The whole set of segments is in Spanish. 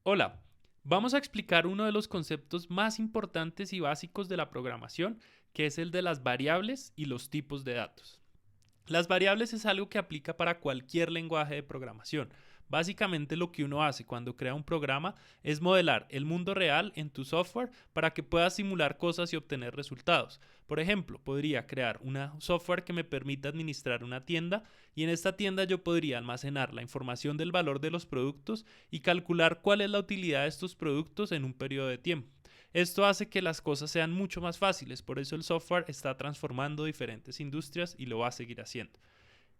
Hola, vamos a explicar uno de los conceptos más importantes y básicos de la programación, que es el de las variables y los tipos de datos. Las variables es algo que aplica para cualquier lenguaje de programación. Básicamente lo que uno hace cuando crea un programa es modelar el mundo real en tu software para que puedas simular cosas y obtener resultados. Por ejemplo, podría crear un software que me permita administrar una tienda y en esta tienda yo podría almacenar la información del valor de los productos y calcular cuál es la utilidad de estos productos en un periodo de tiempo. Esto hace que las cosas sean mucho más fáciles, por eso el software está transformando diferentes industrias y lo va a seguir haciendo.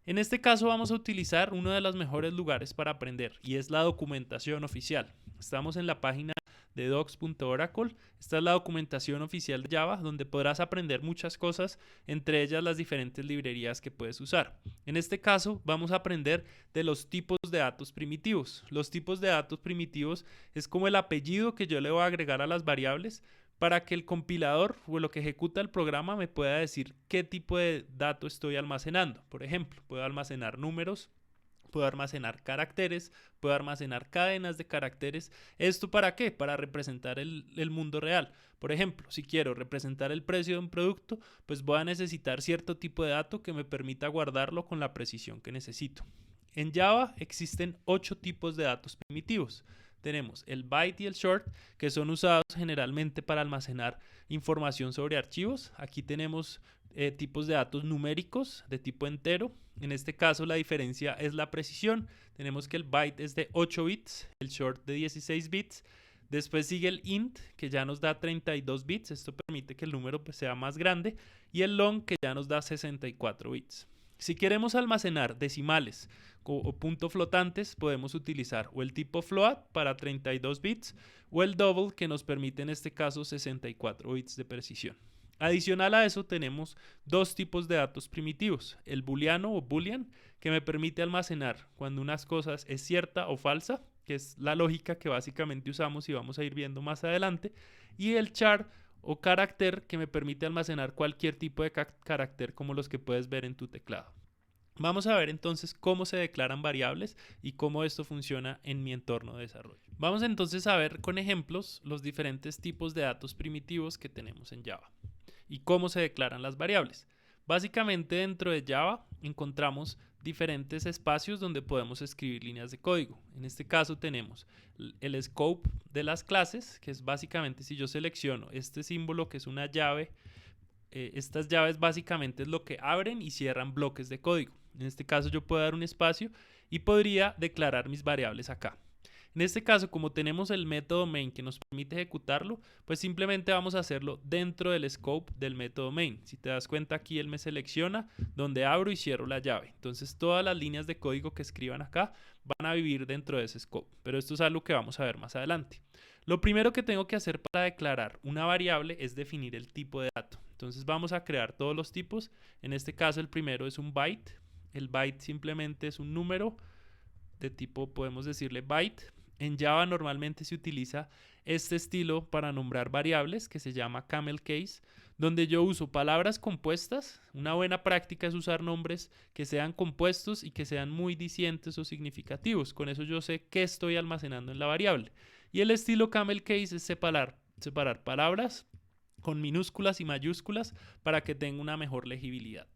En este caso vamos a utilizar uno de los mejores lugares para aprender y es la documentación oficial. Estamos en la página de docs.oracle. Esta es la documentación oficial de Java donde podrás aprender muchas cosas, entre ellas las diferentes librerías que puedes usar. En este caso vamos a aprender de los tipos de datos primitivos. Los tipos de datos primitivos es como el apellido que yo le voy a agregar a las variables para que el compilador o lo que ejecuta el programa me pueda decir qué tipo de dato estoy almacenando. Por ejemplo, puedo almacenar números, puedo almacenar caracteres, puedo almacenar cadenas de caracteres. ¿Esto para qué? Para representar el mundo real. Por ejemplo, si quiero representar el precio de un producto, pues voy a necesitar cierto tipo de dato que me permita guardarlo con la precisión que necesito. En Java existen 8 tipos de datos primitivos. Tenemos el byte y el short, que son usados generalmente para almacenar información sobre archivos. Aquí tenemos tipos de datos numéricos de tipo entero. En este caso la diferencia es la precisión. Tenemos que el byte es de 8 bits, el short de 16 bits. Después sigue el int, que ya nos da 32 bits. Esto permite que el número sea más grande. Y el long, que ya nos da 64 bits. Si queremos almacenar decimales o puntos flotantes, podemos utilizar o el tipo float para 32 bits o el double, que nos permite en este caso 64 bits de precisión. Adicional a eso tenemos dos tipos de datos primitivos, el booleano o boolean, que me permite almacenar cuando unas cosas es cierta o falsa, que es la lógica que básicamente usamos y vamos a ir viendo más adelante, y el char o carácter, que me permite almacenar cualquier tipo de carácter como los que puedes ver en tu teclado. Vamos a ver entonces cómo se declaran variables y cómo esto funciona en mi entorno de desarrollo. Vamos entonces a ver con ejemplos los diferentes tipos de datos primitivos que tenemos en Java y cómo se declaran las variables. Básicamente dentro de Java encontramos diferentes espacios donde podemos escribir líneas de código. En este caso tenemos el scope de las clases, que es básicamente si yo selecciono este símbolo que es una llave, estas llaves básicamente es lo que abren y cierran bloques de código. En este caso yo puedo dar un espacio y podría declarar mis variables acá. En este caso, como tenemos el método main que nos permite ejecutarlo, pues simplemente vamos a hacerlo dentro del scope del método main. Si te das cuenta, aquí él me selecciona donde abro y cierro la llave. Entonces todas las líneas de código que escriban acá van a vivir dentro de ese scope. Pero esto es algo que vamos a ver más adelante. Lo primero que tengo que hacer para declarar una variable es definir el tipo de dato. Entonces vamos a crear todos los tipos. En este caso el primero es un byte. El byte simplemente es un número de tipo, podemos decirle byte. En Java normalmente se utiliza este estilo para nombrar variables que se llama camel case, donde yo uso palabras compuestas. Una buena práctica es usar nombres que sean compuestos y que sean muy dicientes o significativos. Con eso yo sé qué estoy almacenando en la variable. Y el estilo camel case es separar palabras con minúsculas y mayúsculas para que tenga una mejor legibilidad.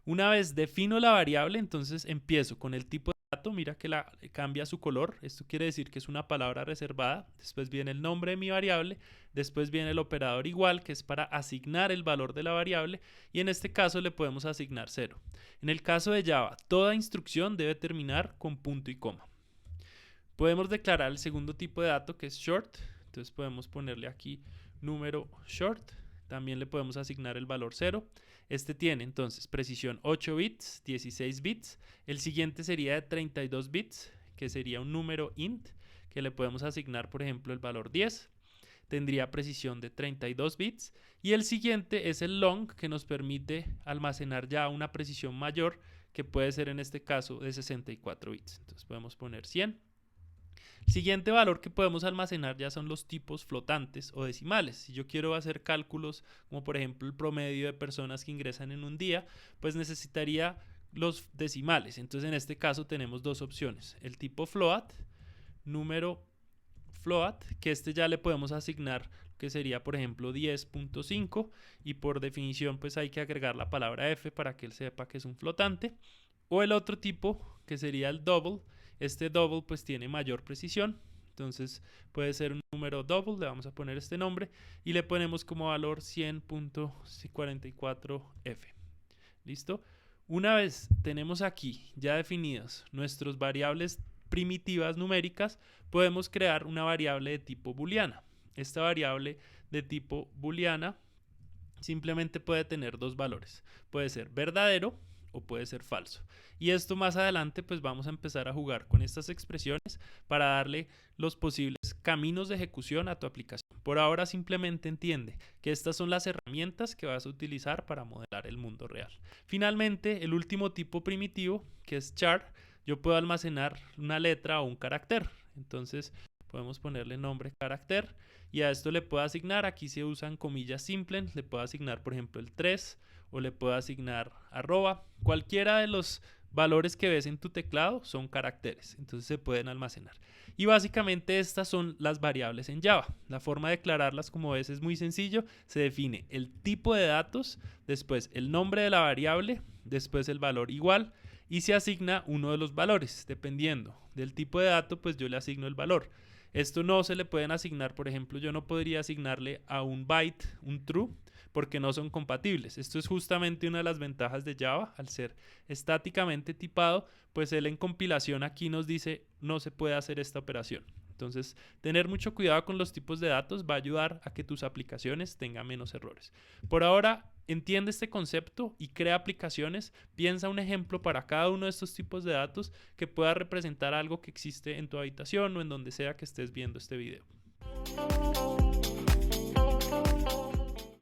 Una vez defino la variable, entonces empiezo con el tipo de dato. Mira que cambia su color. Esto quiere decir que es una palabra reservada. Después viene el nombre de mi variable. Después viene el operador igual, que es para asignar el valor de la variable. Y en este caso le podemos asignar 0. En el caso de Java, toda instrucción debe terminar con punto y coma. Podemos declarar el segundo tipo de dato, que es short. Entonces podemos ponerle aquí número short. También le podemos asignar el valor 0. Este tiene entonces precisión 8 bits, 16 bits. El siguiente sería de 32 bits, que sería un número int, que le podemos asignar, por ejemplo, el valor 10. Tendría precisión de 32 bits. Y el siguiente es el long, que nos permite almacenar ya una precisión mayor, que puede ser en este caso de 64 bits. Entonces podemos poner 100. El siguiente valor que podemos almacenar ya son los tipos flotantes o decimales. Si yo quiero hacer cálculos como por ejemplo el promedio de personas que ingresan en un día, pues necesitaría los decimales. Entonces en este caso tenemos dos opciones. El tipo float, número float, que ya le podemos asignar que sería por ejemplo 10.5 y por definición pues hay que agregar la palabra f para que él sepa que es un flotante. O el otro tipo que sería el double, double pues tiene mayor precisión, entonces puede ser un número double, le vamos a poner este nombre y le ponemos como valor 100.44f. ¿Listo? Una vez tenemos aquí ya definidas nuestras variables primitivas numéricas, podemos crear una variable de tipo booleana. Esta variable de tipo booleana simplemente puede tener dos valores. Puede ser verdadero o puede ser falso. Y esto más adelante pues vamos a empezar a jugar con estas expresiones para darle los posibles caminos de ejecución a tu aplicación. Por ahora simplemente entiende que estas son las herramientas que vas a utilizar para modelar el mundo real. Finalmente, el último tipo primitivo, que es char, yo puedo almacenar una letra o un carácter. Entonces podemos ponerle nombre carácter y a esto le puedo asignar, aquí se usan comillas simples, le puedo asignar por ejemplo el 3 o le puedo asignar arroba. Cualquiera de los valores que ves en tu teclado son caracteres, entonces se pueden almacenar. Y básicamente estas son las variables en Java. La forma de declararlas, como ves, es muy sencillo. Se define el tipo de datos, después el nombre de la variable, después el valor igual y se asigna uno de los valores. Dependiendo del tipo de dato, pues yo le asigno el valor. Esto no se le pueden asignar, por ejemplo, yo no podría asignarle a un byte un true porque no son compatibles. Esto es justamente una de las ventajas de Java, al ser estáticamente tipado, pues él en compilación aquí nos dice no se puede hacer esta operación. Entonces, tener mucho cuidado con los tipos de datos va a ayudar a que tus aplicaciones tengan menos errores. Por ahora, entiende este concepto y crea aplicaciones. Piensa un ejemplo para cada uno de estos tipos de datos que pueda representar algo que existe en tu habitación o en donde sea que estés viendo este video.